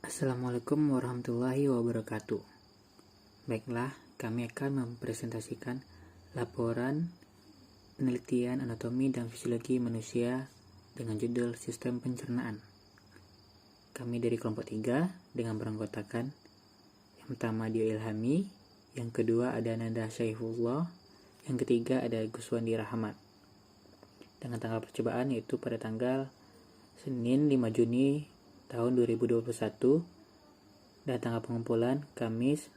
Assalamualaikum warahmatullahi wabarakatuh. Baiklah, kami akan mempresentasikan laporan penelitian anatomi dan fisiologi manusia dengan judul Sistem Pencernaan. Kami dari kelompok 3 dengan beranggotakan yang pertama Dio Ilhami, yang kedua ada Nanda Syaifullah, yang ketiga ada Guswandi Rahmat. Dengan tanggal percobaan yaitu pada tanggal Senin 5 Juni tahun 2021 dan tanggal pengumpulan Kamis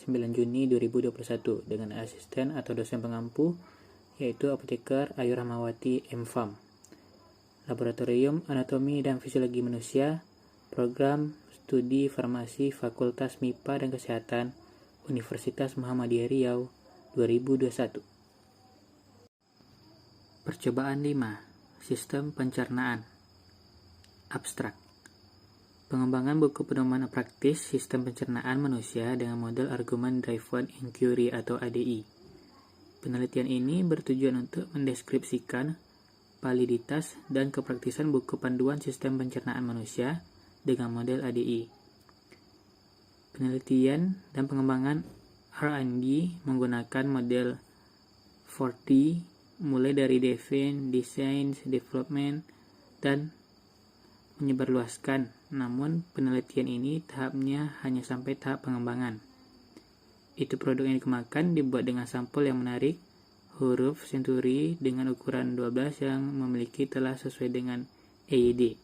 9 Juni 2021 dengan asisten atau dosen pengampu yaitu Apoteker Ayu Rahmawati M.Pharm. Laboratorium Anatomi dan Fisiologi Manusia, Program Studi Farmasi Fakultas MIPA dan Kesehatan Universitas Muhammadiyah Riau 2021. Percobaan 5. Sistem Pencernaan. Abstrak. Pengembangan buku pedoman praktis sistem pencernaan manusia dengan model argumen driven inquiry atau ADI. Penelitian ini bertujuan untuk mendeskripsikan validitas dan kepraktisan buku panduan sistem pencernaan manusia dengan model ADI. Penelitian dan pengembangan R&D menggunakan model 4D mulai dari define, design, development, dan menyebarluaskan, namun penelitian ini tahapnya hanya sampai tahap pengembangan. Itu produk yang dikembangkan dibuat dengan sampel yang menarik, huruf Century dengan ukuran 12 yang memiliki telah sesuai dengan EID.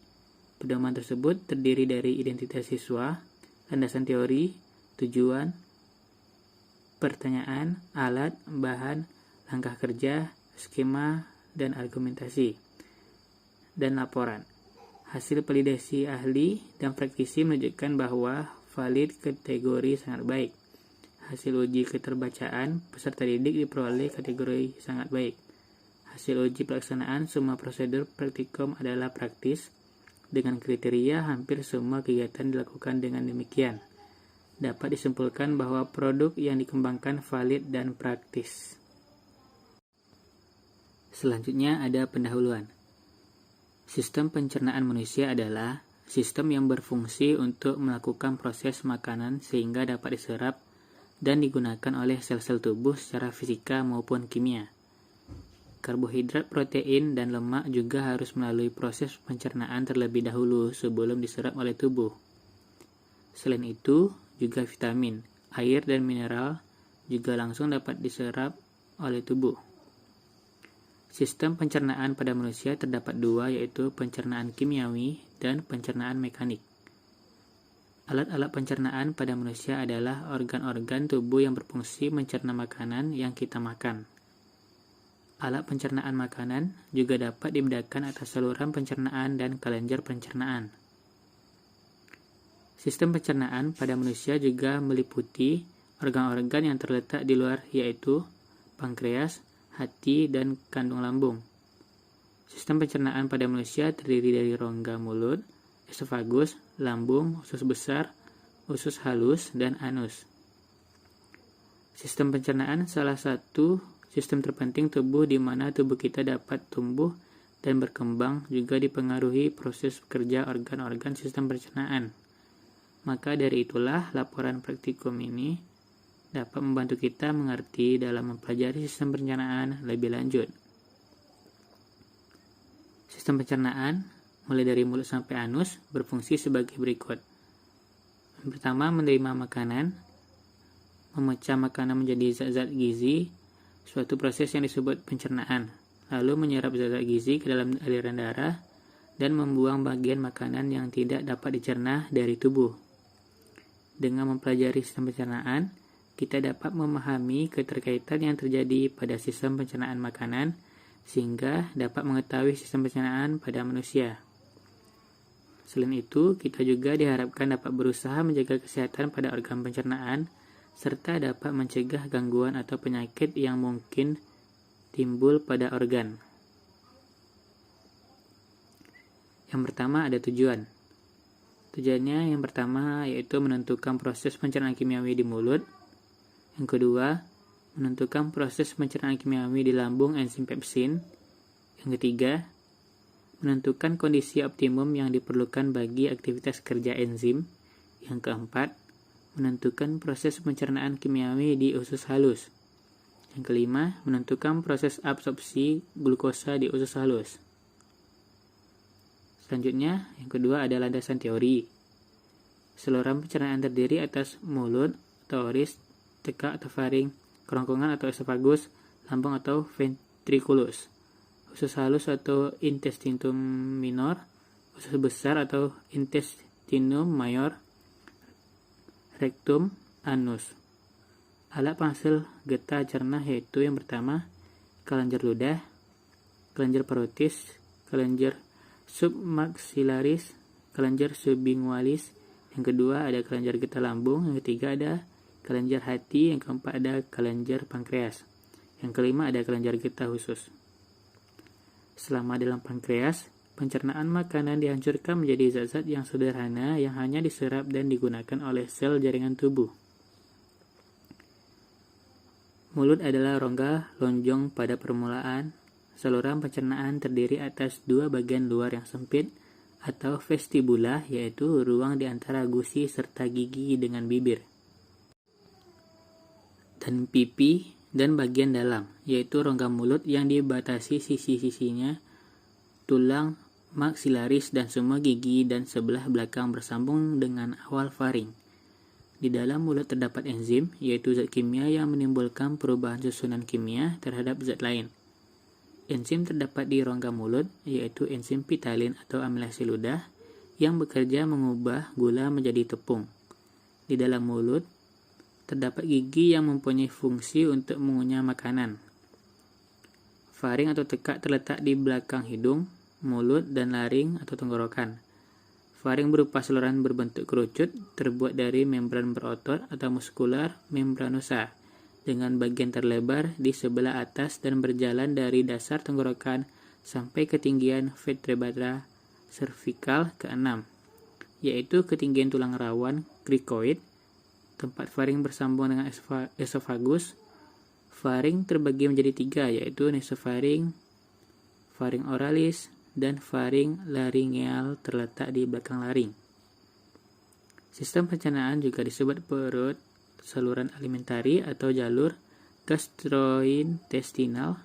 Pedoman tersebut terdiri dari identitas siswa, landasan teori, tujuan, pertanyaan, alat, bahan, langkah kerja, skema, dan argumentasi, dan laporan. Hasil validasi ahli dan praktisi menunjukkan bahwa valid kategori sangat baik. Hasil uji keterbacaan peserta didik diperoleh kategori sangat baik. Hasil uji pelaksanaan semua prosedur praktikum adalah praktis. Dengan kriteria hampir semua kegiatan dilakukan dengan demikian. Dapat disimpulkan bahwa produk yang dikembangkan valid dan praktis. Selanjutnya ada pendahuluan. Sistem pencernaan manusia adalah sistem yang berfungsi untuk melakukan proses makanan sehingga dapat diserap dan digunakan oleh sel-sel tubuh secara fisika maupun kimia. Karbohidrat, protein, dan lemak juga harus melalui proses pencernaan terlebih dahulu sebelum diserap oleh tubuh. Selain itu, juga vitamin, air, dan mineral juga langsung dapat diserap oleh tubuh. Sistem pencernaan pada manusia terdapat dua, yaitu pencernaan kimiawi dan pencernaan mekanik. Alat-alat pencernaan pada manusia adalah organ-organ tubuh yang berfungsi mencerna makanan yang kita makan. Alat pencernaan makanan juga dapat dibedakan atas saluran pencernaan dan kelenjar pencernaan. Sistem pencernaan pada manusia juga meliputi organ-organ yang terletak di luar, yaitu pankreas, hati, dan kandung lambung. Sistem pencernaan pada manusia terdiri dari rongga mulut, esofagus, lambung, usus besar, usus halus, dan anus. Sistem pencernaan salah satu sistem terpenting tubuh di mana tubuh kita dapat tumbuh dan berkembang, juga dipengaruhi proses kerja organ-organ sistem pencernaan. Maka dari itulah laporan praktikum ini dapat membantu kita mengerti dalam mempelajari sistem pencernaan lebih lanjut. Sistem pencernaan, mulai dari mulut sampai anus, berfungsi sebagai berikut. Yang pertama, menerima makanan, memecah makanan menjadi zat-zat gizi, suatu proses yang disebut pencernaan, lalu menyerap zat-zat gizi ke dalam aliran darah, dan membuang bagian makanan yang tidak dapat dicerna dari tubuh. Dengan mempelajari sistem pencernaan, kita dapat memahami keterkaitan yang terjadi pada sistem pencernaan makanan sehingga dapat mengetahui sistem pencernaan pada manusia. Selain itu, kita juga diharapkan dapat berusaha menjaga kesehatan pada organ pencernaan serta dapat mencegah gangguan atau penyakit yang mungkin timbul pada organ. Yang pertama ada tujuan. Tujuannya yang pertama yaitu menentukan proses pencernaan kimiawi di mulut. Yang kedua, menentukan proses pencernaan kimiawi di lambung enzim pepsin. Yang ketiga, menentukan kondisi optimum yang diperlukan bagi aktivitas kerja enzim. Yang keempat, menentukan proses pencernaan kimiawi di usus halus. Yang kelima, menentukan proses absorpsi glukosa di usus halus. Selanjutnya, yang kedua ada landasan teori. Saluran pencernaan terdiri atas mulut atau oris, tekak atau faring, kerongkongan atau esofagus, lambung atau ventriculus, usus halus atau intestinum minor, usus besar atau intestinum mayor, rektum, anus. Alat penghasil getah cerna yaitu yang pertama, kelenjar ludah, kelenjar parotis, kelenjar submaxillaris, kelenjar sublingualis. Yang kedua ada kelenjar getah lambung, yang ketiga ada kelenjar hati, yang keempat ada kelenjar pankreas. Yang kelima ada kelenjar getah usus. Selama dalam pankreas, pencernaan makanan dihancurkan menjadi zat-zat yang sederhana yang hanya diserap dan digunakan oleh sel jaringan tubuh. Mulut adalah rongga lonjong pada permulaan. Saluran pencernaan terdiri atas dua bagian luar yang sempit atau vestibula, yaitu ruang di antara gusi serta gigi dengan bibir, dan pipi, dan bagian dalam, yaitu rongga mulut yang dibatasi sisi-sisinya, tulang maksilaris dan semua gigi dan sebelah belakang bersambung dengan awal faring. Di dalam mulut terdapat enzim, yaitu zat kimia yang menimbulkan perubahan susunan kimia terhadap zat lain. Enzim terdapat di rongga mulut, yaitu enzim pitalin atau amilase ludah, yang bekerja mengubah gula menjadi tepung. Di dalam mulut, terdapat gigi yang mempunyai fungsi untuk mengunyah makanan. Faring atau tekak terletak di belakang hidung, mulut, dan laring atau tenggorokan. Faring berupa saluran berbentuk kerucut, terbuat dari membran berotot atau muskular membranosa, dengan bagian terlebar di sebelah atas dan berjalan dari dasar tenggorokan sampai ketinggian vertebra cervical ke-6, yaitu ketinggian tulang rawan cricoid. Tempat faring bersambung dengan esofagus. Faring terbagi menjadi tiga, yaitu nasofaring, faring oralis, dan faring laryngeal terletak di belakang laring. Sistem pencernaan juga disebut perut, saluran alimentari atau jalur gastrointestinal.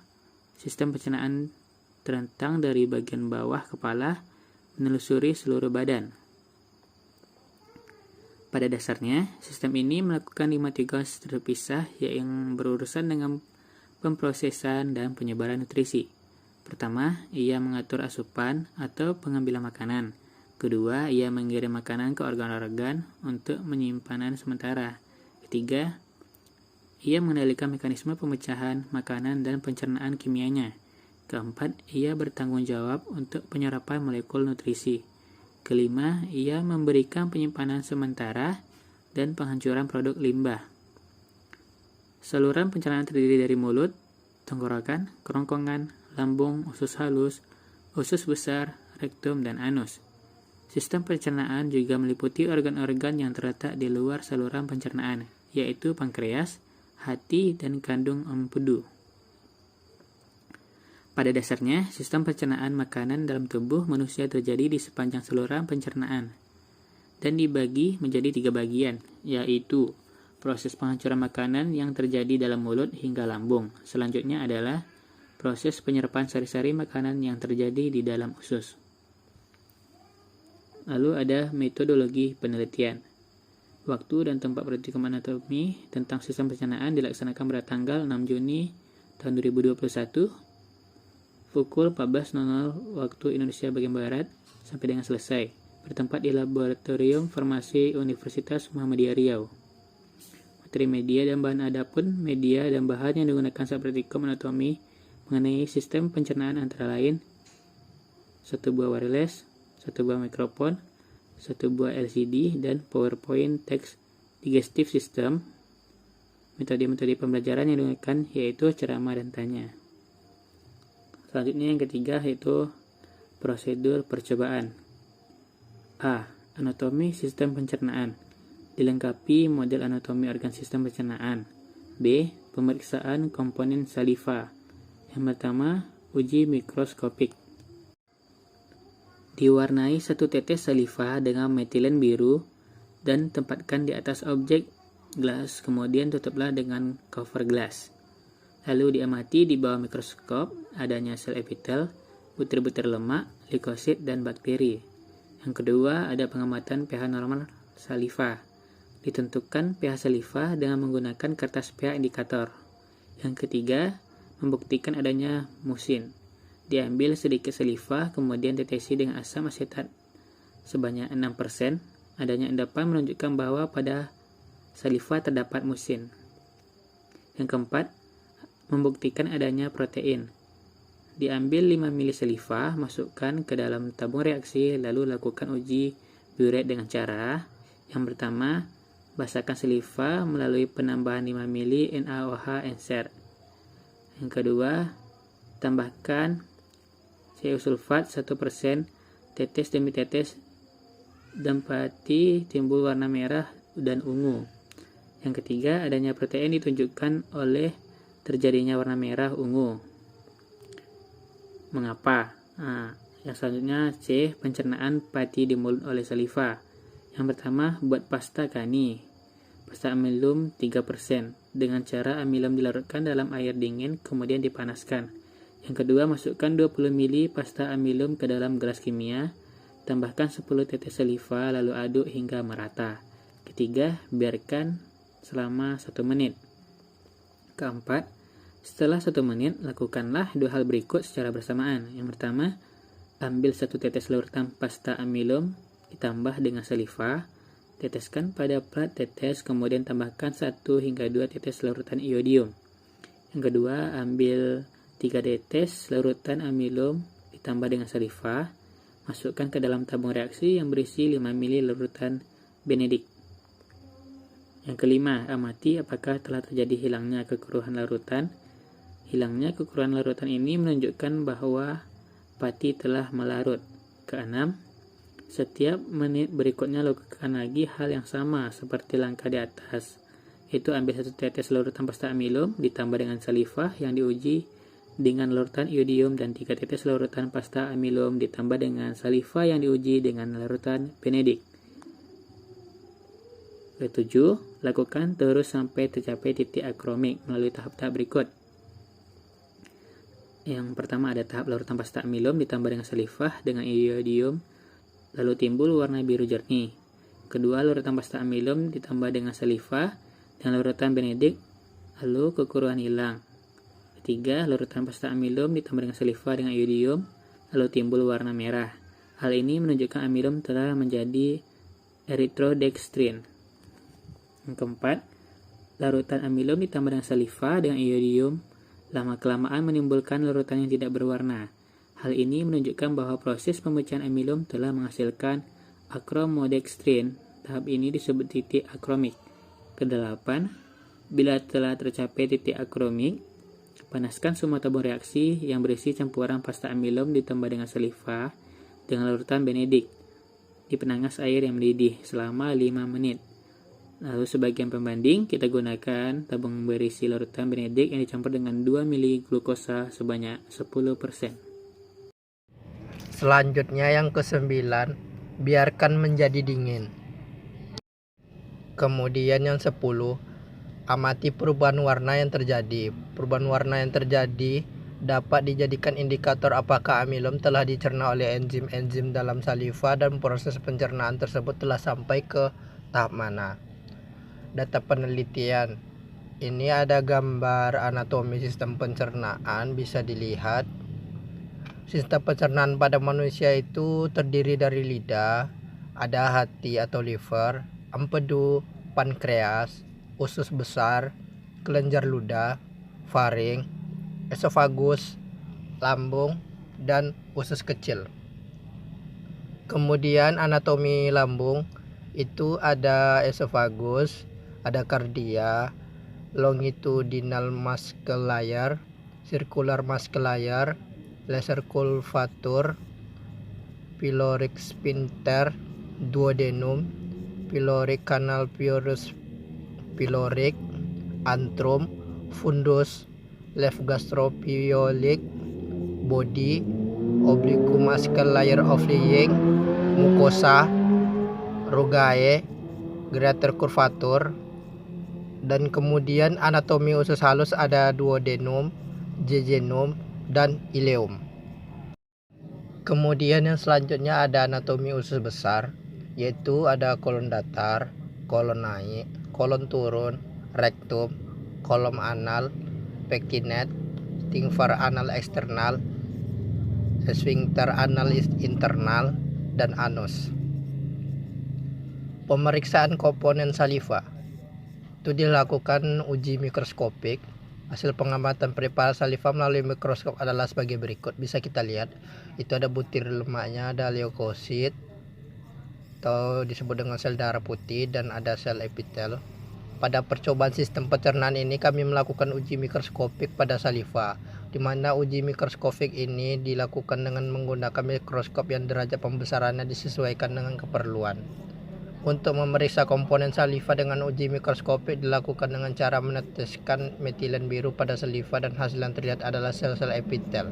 Sistem pencernaan terentang dari bagian bawah kepala menelusuri seluruh badan. Pada dasarnya, sistem ini melakukan 5 tugas terpisah yang berurusan dengan pemrosesan dan penyebaran nutrisi. Pertama, ia mengatur asupan atau pengambilan makanan. Kedua, ia mengirim makanan ke organ-organ untuk penyimpanan sementara. Ketiga, ia mengendalikan mekanisme pemecahan makanan dan pencernaan kimianya. Keempat, ia bertanggung jawab untuk penyerapan molekul nutrisi. Kelima, ia memberikan penyimpanan sementara dan penghancuran produk limbah. Saluran pencernaan terdiri dari mulut, tenggorokan, kerongkongan, lambung, usus halus, usus besar, rektum, dan anus. Sistem pencernaan juga meliputi organ-organ yang terletak di luar saluran pencernaan, yaitu pankreas, hati, dan kandung empedu. Pada dasarnya, sistem pencernaan makanan dalam tubuh manusia terjadi di sepanjang saluran pencernaan dan dibagi menjadi 3 bagian, yaitu proses penghancuran makanan yang terjadi dalam mulut hingga lambung. Selanjutnya adalah proses penyerapan sari-sari makanan yang terjadi di dalam usus. Lalu ada metodologi penelitian. Waktu dan tempat praktikum anatomi tentang sistem pencernaan dilaksanakan pada tanggal 6 Juni tahun 2021 pukul 14.00 waktu Indonesia bagian Barat sampai dengan selesai, bertempat di Laboratorium Farmasi Universitas Muhammadiyah Riau. Materi media dan bahan adapun media dan bahan yang digunakan saat praktikum anatomi mengenai sistem pencernaan antara lain 1 buah wireless, 1 buah mikrofon, 1 buah LCD, dan PowerPoint Text Digestive System. Metode-metode pembelajaran yang digunakan yaitu ceramah dan tanya. Selanjutnya yang ketiga yaitu prosedur percobaan. A. Anatomi sistem pencernaan. Dilengkapi model anatomi organ sistem pencernaan. B. Pemeriksaan komponen saliva. Yang pertama, uji mikroskopik. Diwarnai 1 tetes saliva dengan metilen biru dan tempatkan di atas objek gelas, kemudian tutuplah dengan cover gelas. Lalu diamati di bawah mikroskop adanya sel epitel, butir-butir lemak, leukosit, dan bakteri. Yang kedua, ada pengamatan pH normal saliva. Ditentukan pH saliva dengan menggunakan kertas pH indikator. Yang ketiga, membuktikan adanya musin. Diambil sedikit saliva, kemudian tetesi dengan asam asetat sebanyak 6%. Adanya endapan menunjukkan bahwa pada saliva terdapat musin. Yang keempat, membuktikan adanya protein. Diambil 5 ml saliva, masukkan ke dalam tabung reaksi, lalu lakukan uji biuret dengan cara yang pertama, basahkan saliva melalui penambahan 5 ml NaOH enser. Yang kedua, tambahkan CU-sulfat 1%, tetes demi tetes, dapati timbul warna merah dan ungu. Yang ketiga, adanya protein ditunjukkan oleh terjadinya warna merah ungu. Mengapa? Yang selanjutnya C. Pencernaan pati di mulut oleh saliva. Yang pertama, buat pasta kani. Pasta amilum 3% dengan cara amilum dilarutkan dalam air dingin kemudian dipanaskan. Yang kedua, masukkan 20 ml pasta amilum ke dalam gelas kimia, tambahkan 10 tetes saliva lalu aduk hingga merata. Ketiga, biarkan selama 1 menit. Keempat, setelah 1 menit, lakukanlah 2 hal berikut secara bersamaan. Yang pertama, ambil 1 tetes larutan pasta amilum ditambah dengan saliva, teteskan pada plat tetes, kemudian tambahkan 1 hingga 2 tetes larutan iodium. Yang kedua, ambil 3 tetes larutan amilum ditambah dengan saliva, masukkan ke dalam tabung reaksi yang berisi 5 ml larutan benedik. Yang kelima, amati apakah telah terjadi hilangnya kekeruhan larutan. Hilangnya kekeruhan larutan ini menunjukkan bahwa pati telah melarut. Keenam, setiap menit berikutnya lakukan lagi hal yang sama seperti langkah di atas, yaitu ambil 1 tetes larutan pasta amilum ditambah dengan saliva yang diuji dengan larutan iodium dan 3 tetes larutan pasta amilum ditambah dengan saliva yang diuji dengan larutan benedik. Ketujuh, lakukan terus sampai tercapai titik akromik melalui tahap-tahap berikut. Yang pertama ada tahap larutan pasta amilum ditambah dengan saliva dengan iodium, lalu timbul warna biru jernih. Kedua, larutan pasta amilum ditambah dengan saliva dan larutan benedik, lalu kekeruhan hilang. Ketiga, larutan pasta amilum ditambah dengan saliva dengan iodium, lalu timbul warna merah. Hal ini menunjukkan amilum telah menjadi erythrodextrin. Yang keempat, larutan amilum ditambah dengan saliva dengan iodium lama-kelamaan menimbulkan larutan yang tidak berwarna. Hal ini menunjukkan bahwa proses pemecahan amilum telah menghasilkan akromodextrin. Tahap ini disebut titik akromik. Kedelapan, bila telah tercapai titik akromik, panaskan semua tabung reaksi yang berisi campuran pasta amilum ditambah dengan saliva dengan larutan benedik di penangas air yang mendidih selama 5 menit. Lalu sebagian pembanding, kita gunakan tabung berisi larutan benedik yang dicampur dengan 2 ml glukosa sebanyak 10%. Selanjutnya yang ke-9, biarkan menjadi dingin. Kemudian yang 10, amati perubahan warna yang terjadi. Perubahan warna yang terjadi dapat dijadikan indikator apakah amilum telah dicerna oleh enzim-enzim dalam saliva dan proses pencernaan tersebut telah sampai ke tahap mana. Data penelitian. Ini ada gambar anatomi sistem pencernaan, bisa dilihat. Sistem pencernaan pada manusia itu terdiri dari lidah, ada hati atau liver, empedu, pankreas, usus besar, kelenjar ludah, faring, esofagus, lambung, dan usus kecil. Kemudian anatomi lambung itu ada esofagus, ada kardia, longitudinal muscle layer, circular muscle layer, laser curvature, pyloric sphincter, duodenum, pyloric canal pyrrhus pyloric, antrum, fundus, left gastropyolic, body, obliquomuscular layer of lying, mucosa, rugae, greater curvature, dan kemudian anatomi usus halus ada duodenum, jejunum, dan ileum. Kemudian yang selanjutnya ada anatomi usus besar, yaitu ada kolon datar, kolon naik, kolon turun, rektum, kolom anal, pekinet, sphincter anal eksternal, sphincter anal internal, dan anus. Pemeriksaan komponen saliva itu dilakukan uji mikroskopik. Hasil pengamatan peripheral saliva melalui mikroskop adalah sebagai berikut. Bisa kita lihat, itu ada butir lemaknya, ada leukosit atau disebut dengan sel darah putih, dan ada sel epitel. Pada percobaan sistem pencernaan ini kami melakukan uji mikroskopik pada saliva, di mana uji mikroskopik ini dilakukan dengan menggunakan mikroskop yang derajat pembesarannya disesuaikan dengan keperluan. Untuk memeriksa komponen saliva dengan uji mikroskopik dilakukan dengan cara meneteskan metilen biru pada saliva, dan hasil yang terlihat adalah sel-sel epitel,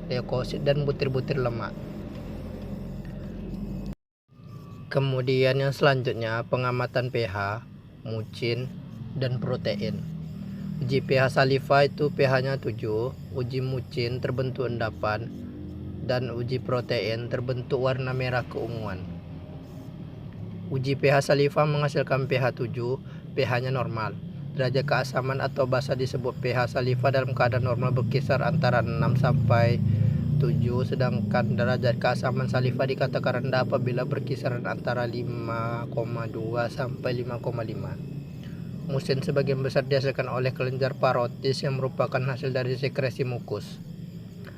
leukosit, dan butir-butir lemak. Kemudian yang selanjutnya pengamatan pH, mucin, dan protein. Uji pH saliva itu pH-nya 7, uji mucin terbentuk endapan, dan uji protein terbentuk warna merah keunguan. Uji pH saliva menghasilkan pH 7, pH-nya normal. Derajat keasaman atau basa disebut pH saliva dalam keadaan normal berkisar antara 6 sampai 7, sedangkan derajat keasaman saliva dikatakan rendah apabila berkisaran antara 5,2 sampai 5,5. Mucin sebagian besar dihasilkan oleh kelenjar parotis yang merupakan hasil dari sekresi mukus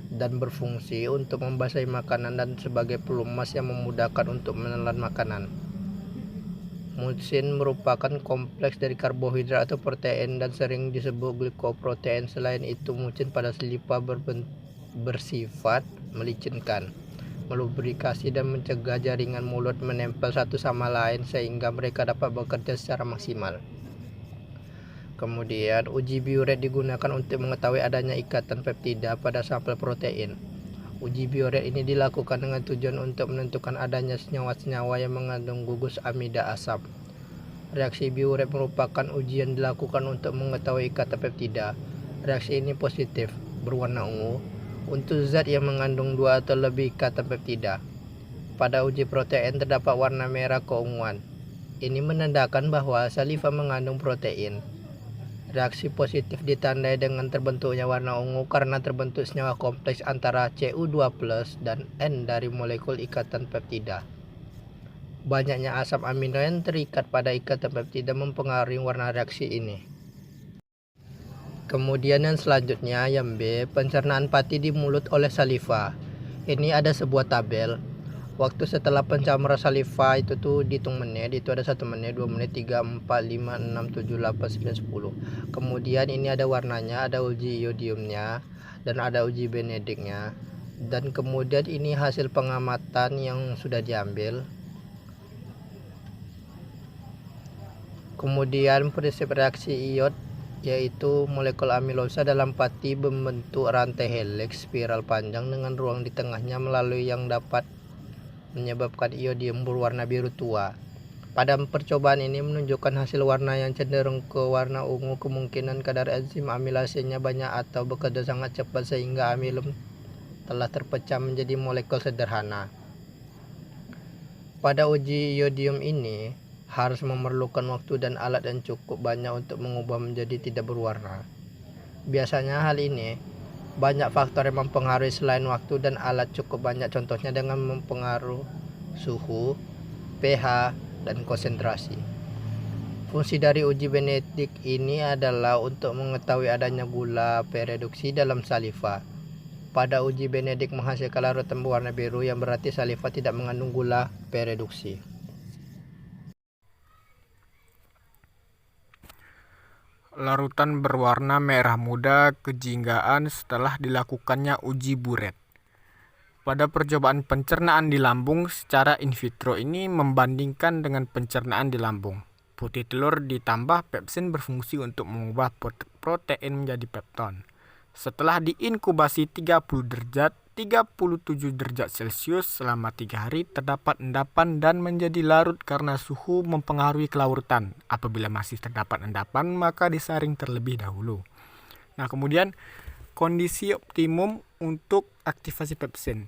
dan berfungsi untuk membasahi makanan dan sebagai pelumas yang memudahkan untuk menelan makanan. Mucin merupakan kompleks dari karbohidrat atau protein dan sering disebut glikoprotein. Selain itu, mucin pada saliva bersifat melicinkan, melubrikasi, dan mencegah jaringan mulut menempel satu sama lain sehingga mereka dapat bekerja secara maksimal. Kemudian, uji biuret digunakan untuk mengetahui adanya ikatan peptida pada sampel protein. Uji biuret ini dilakukan dengan tujuan untuk menentukan adanya senyawa-senyawa yang mengandung gugus amida asam. Reaksi biuret merupakan uji yang dilakukan untuk mengetahui ikatan peptida. Reaksi ini positif, berwarna ungu, untuk zat yang mengandung 2 atau lebih ikatan peptida. Pada uji protein terdapat warna merah keunguan. Ini menandakan bahwa saliva mengandung protein. Reaksi positif ditandai dengan terbentuknya warna ungu karena terbentuk senyawa kompleks antara Cu2+ dan N dari molekul ikatan peptida. Banyaknya asam amino yang terikat pada ikatan peptida mempengaruhi warna reaksi ini. Kemudian yang selanjutnya yang B, pencernaan pati di mulut oleh saliva. Ini ada sebuah tabel. Waktu setelah pencampuran saliva itu tuh dihitung menit, itu ada 1 menit, 2 menit, 3, 4, 5, 6, 7, 8, 9, 10. Kemudian ini ada warnanya, ada uji iodiumnya, dan ada uji benediknya. Dan kemudian ini hasil pengamatan yang sudah diambil. Kemudian prinsip reaksi iod, yaitu molekul amilosa dalam pati membentuk rantai helix spiral panjang dengan ruang di tengahnya melalui yang dapat menyebabkan iodium berwarna biru tua. Pada percobaan ini menunjukkan hasil warna yang cenderung ke warna ungu. Kemungkinan kadar enzim amilasenya banyak atau bekerja sangat cepat sehingga amilum telah terpecah menjadi molekul sederhana. Pada uji iodium ini harus memerlukan waktu dan alat yang cukup banyak untuk mengubah menjadi tidak berwarna. Biasanya hal ini banyak faktor yang mempengaruhi selain waktu dan alat cukup banyak, contohnya dengan mempengaruhi suhu, pH, dan konsentrasi. Fungsi dari uji benedik ini adalah untuk mengetahui adanya gula pereduksi dalam saliva. Pada uji benedik menghasilkan larutan berwarna biru yang berarti saliva tidak mengandung gula pereduksi. Larutan berwarna merah muda kejinggaan setelah dilakukannya uji buret. Pada percobaan pencernaan di lambung secara in vitro ini membandingkan dengan pencernaan di lambung. Putih telur ditambah pepsin berfungsi untuk mengubah protein menjadi pepton. Setelah diinkubasi 30 derajat 37 derajat Celcius selama 3 hari terdapat endapan dan menjadi larut karena suhu mempengaruhi kelarutan. Apabila masih terdapat endapan maka disaring terlebih dahulu. Nah, kemudian kondisi optimum untuk aktivasi pepsin.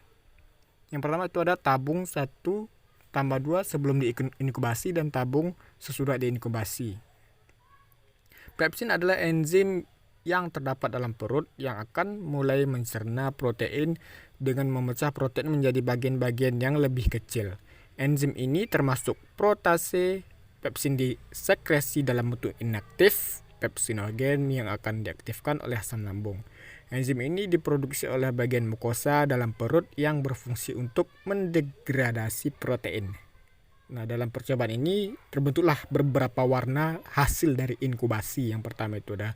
Yang pertama itu ada tabung 1 tambah 2 sebelum diinkubasi dan tabung sesudah diinkubasi. Pepsin adalah enzim yang terdapat dalam perut yang akan mulai mencerna protein dengan memecah protein menjadi bagian-bagian yang lebih kecil. Enzim ini termasuk protase, pepsin disekresi dalam bentuk inaktif, pepsinogen yang akan diaktifkan oleh asam lambung. Enzim ini diproduksi oleh bagian mukosa dalam perut yang berfungsi untuk mendegradasi protein. Nah, dalam percobaan ini terbentuklah beberapa warna hasil dari inkubasi. Yang pertama itu ada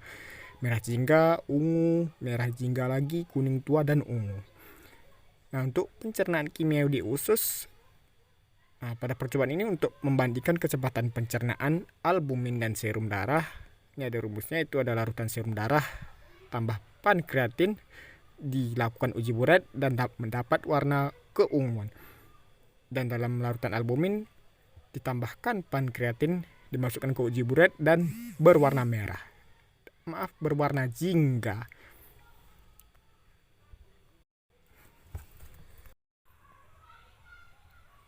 merah jingga, ungu, merah jingga lagi, kuning tua, dan ungu. Nah, untuk pencernaan kimiawi di usus, pada percobaan ini untuk membandingkan kecepatan pencernaan albumin dan serum darah, ini ada rumusnya, itu ada larutan serum darah tambah pankreatin, dilakukan uji buret dan mendapat warna keunguan. Dan dalam larutan albumin ditambahkan pankreatin, dimasukkan ke uji buret dan berwarna merah. Berwarna jingga.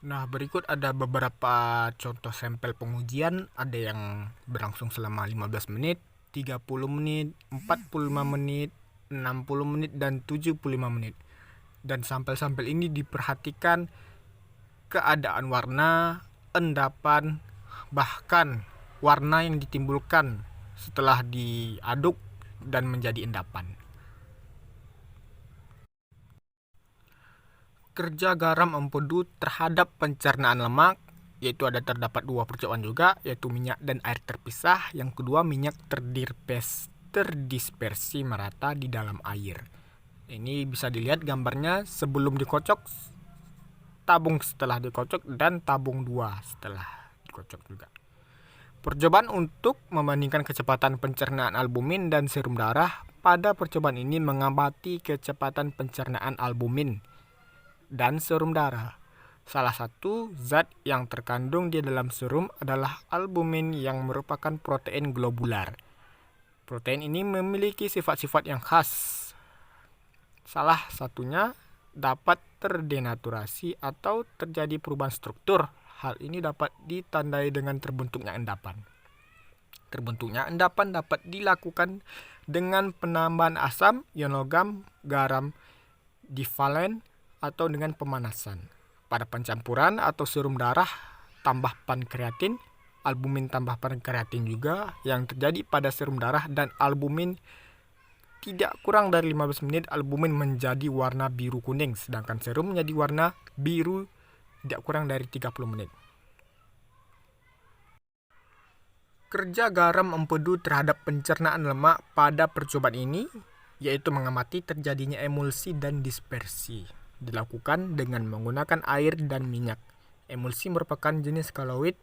Nah, berikut ada beberapa contoh sampel pengujian. Ada yang berlangsung selama 15 menit, 30 menit, 45 menit, 60 menit, dan 75 menit. Dan sampel-sampel ini diperhatikan keadaan warna, endapan, bahkan warna yang ditimbulkan setelah diaduk dan menjadi endapan. Kerja garam empedu terhadap pencernaan lemak, yaitu ada terdapat 2 percobaan juga, yaitu minyak dan air terpisah. Yang kedua, minyak terdispersi merata di dalam air. Ini bisa dilihat gambarnya sebelum dikocok, tabung setelah dikocok, dan tabung 2 setelah dikocok juga. Percobaan untuk membandingkan kecepatan pencernaan albumin dan serum darah. Pada percobaan ini mengamati kecepatan pencernaan albumin dan serum darah. Salah satu zat yang terkandung di dalam serum adalah albumin yang merupakan protein globular. Protein ini memiliki sifat-sifat yang khas. Salah satunya dapat terdenaturasi atau terjadi perubahan struktur. Hal ini dapat ditandai dengan terbentuknya endapan. Terbentuknya endapan dapat dilakukan dengan penambahan asam, ion logam, garam, divalen, atau dengan pemanasan. Pada pencampuran atau serum darah tambah pankreatin, albumin tambah pankreatin juga yang terjadi pada serum darah dan albumin tidak kurang dari 15 menit albumin menjadi warna biru kuning, sedangkan serum menjadi warna biru tidak kurang dari 30 menit. Kerja garam empedu terhadap pencernaan lemak pada percobaan ini yaitu mengamati terjadinya emulsi dan dispersi. Dilakukan dengan menggunakan air dan minyak. Emulsi merupakan jenis koloid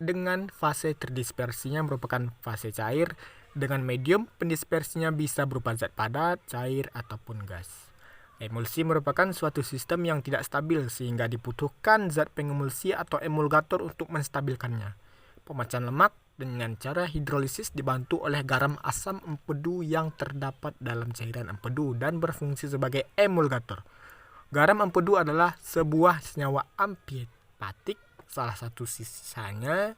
dengan fase terdispersinya merupakan fase cair. Dengan medium, pendispersinya bisa berupa zat padat, cair, ataupun gas. Emulsi merupakan suatu sistem yang tidak stabil sehingga dibutuhkan zat pengemulsi atau emulgator untuk menstabilkannya. Pemecahan lemak dengan cara hidrolisis dibantu oleh garam asam empedu yang terdapat dalam cairan empedu dan berfungsi sebagai emulgator. Garam empedu adalah sebuah senyawa amfipatik, salah satu sisanya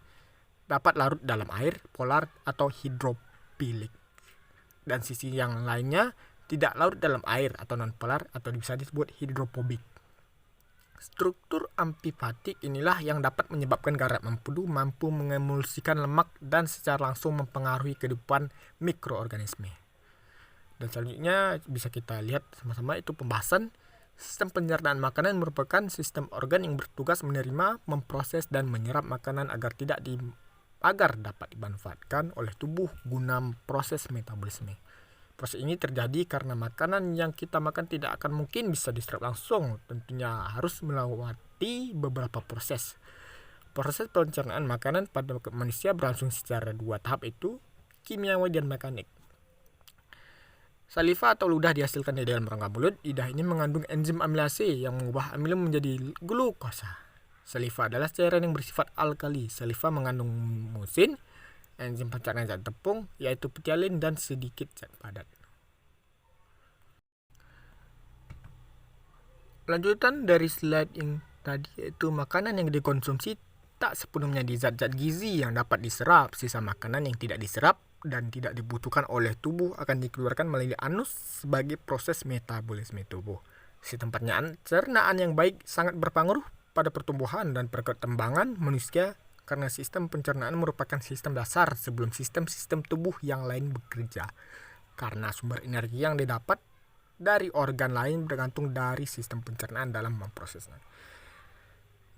dapat larut dalam air, polar atau hidrofilik. Dan sisi yang lainnya tidak larut dalam air atau non-polar atau bisa disebut hidrofobik. Struktur amfipatik inilah yang dapat menyebabkan garam empedu mampu mengemulsikan lemak dan secara langsung mempengaruhi kehidupan mikroorganisme. Dan selanjutnya bisa kita lihat sama-sama itu pembahasan. Sistem pencernaan makanan merupakan sistem organ yang bertugas menerima, memproses, dan menyerap makanan agar dapat dimanfaatkan oleh tubuh guna proses metabolisme. Proses ini terjadi karena makanan yang kita makan tidak akan mungkin bisa diserap langsung, tentunya harus melewati beberapa proses. Proses pencernaan makanan pada manusia berlangsung secara 2 tahap, itu kimiawi dan mekanik. Saliva atau ludah dihasilkan di dalam rongga mulut. Lidah ini mengandung enzim amilase yang mengubah amilum menjadi glukosa. Saliva adalah cairan yang bersifat alkali. Saliva mengandung musin, enzim pencernaan zat tepung, yaitu ptyalin dan sedikit zat padat. Lanjutan dari slide yang tadi, yaitu makanan yang dikonsumsi tak sepenuhnya di zat-zat gizi yang dapat diserap. Sisa makanan yang tidak diserap dan tidak dibutuhkan oleh tubuh akan dikeluarkan melalui anus sebagai proses metabolisme tubuh. Sistem pencernaan yang baik sangat berpengaruh pada pertumbuhan dan perkembangan manusia karena sistem pencernaan merupakan sistem dasar sebelum sistem-sistem tubuh yang lain bekerja. Karena sumber energi yang didapat dari organ lain bergantung dari sistem pencernaan dalam memprosesnya.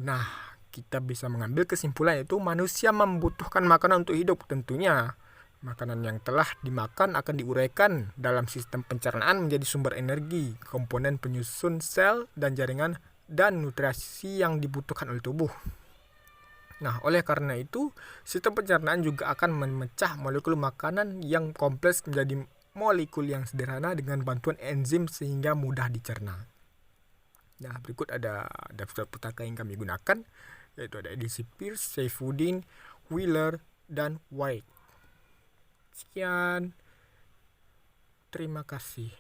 Nah, kita bisa mengambil kesimpulan yaitu manusia membutuhkan makanan untuk hidup tentunya. Makanan yang telah dimakan akan diuraikan dalam sistem pencernaan menjadi sumber energi, komponen penyusun sel dan jaringan, dan nutrisi yang dibutuhkan oleh tubuh. Nah, oleh karena itu, sistem pencernaan juga akan memecah molekul makanan yang kompleks menjadi molekul yang sederhana dengan bantuan enzim sehingga mudah dicerna. Nah, berikut ada daftar pustaka yang kami gunakan, yaitu ada edisi Pearce, Saifuddin, Wheeler, dan White. Sekian. Terima kasih.